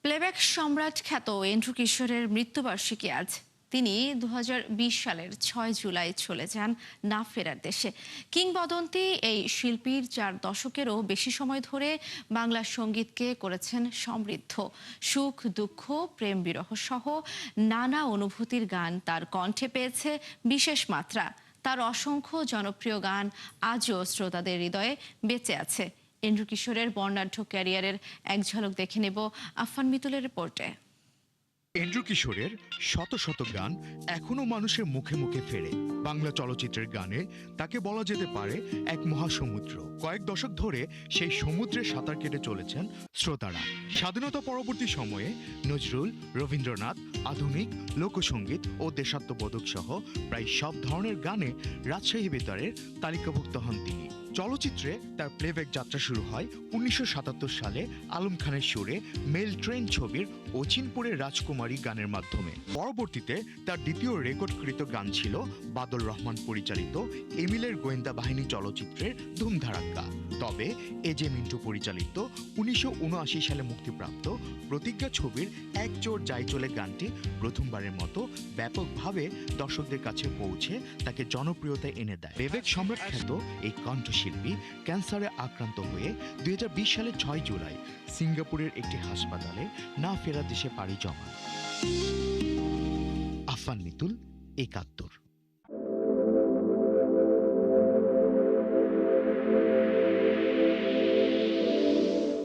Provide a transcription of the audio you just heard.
Playback সম্রাট খ্যাত Andrew কিশোরের মৃত্যুবার্ষিকী আজ। তিনি ২০২০ সালের ৬ জুলাই চলে যান না ফেরার দেশে। কিংবদন্তি এই শিল্পীর ৪ দশকেরও বেশি সময় ধরে বাংলা সঙ্গীতকে করেছেন সমৃদ্ধ। সুখ দুঃখ প্রেম বিরহ সহ নানা অনুভূতির গান তার কণ্ঠে পেয়েছে বিশেষ মাত্রা। তার অসংখ্য জনপ্রিয় গান আজও শ্রোতাদের হৃদয়ে বেঁচে আছে। এন্ড্রু কিশোরের বর্ণাঢ্য ক্যারিয়ারের এক ঝলক দেখে নেব আফফান মিতুলের রিপোর্টে। এন্ড্রু কিশোরের শত শত গান এখনো মানুষের মুখে মুখে ফেরে। বাংলা চলচ্চিত্রের গানে তাকে বলা যেতে পারে এক মহাসমুদ্র। কয়েক দশক ধরে সেই সমুদ্রে সাঁতার কেটে চলেছেন শ্রোতারা। স্বাধীনতা পরবর্তী সময়ে নজরুল, রবীন্দ্রনাথ, আধুনিক, লোকসঙ্গীত ও দেশাত্মবোধক সহ প্রায় সব ধরনের গানে রাজশাহী বেতারের তালিকাভুক্ত হন তিনি। চলচ্চিত্রে তার প্লেব্যাক যাত্রা শুরু হয় ১৯৭৭ সালে আলম খানের সুরে মেল ট্রেন ছবির অচিনপুরের রাজকুমারী গানের মাধ্যমে। পরবর্তীতে তার দ্বিতীয় রেকর্ডকৃত গান ছিল বাদল রহমান পরিচালিত এমিলের গোয়েন্দা বাহিনী চলচ্চিত্রের ধুমধাড়াক্কা। তবে এ জে মিন্টু পরিচালিত ১৯৭৯ সালে মুক্তিপ্রাপ্ত প্রতিজ্ঞা ছবির এক চোর যাই চলে গানটি প্রথমবারের মতো ব্যাপকভাবে দর্শকদের কাছে পৌঁছে তাকে জনপ্রিয়তা এনে দেয়। প্লেব্যাক সম্রাট খ্যাত এই কণ্ঠশিল্পী ক্যান্সারে আক্রান্ত হয়ে ২০২০ সালের ৬ জুলাই সিঙ্গাপুরের একটি হাসপাতালে না ফেরা দেশে পাড়ি জমান। আফফান মিতুল, একাত্তর।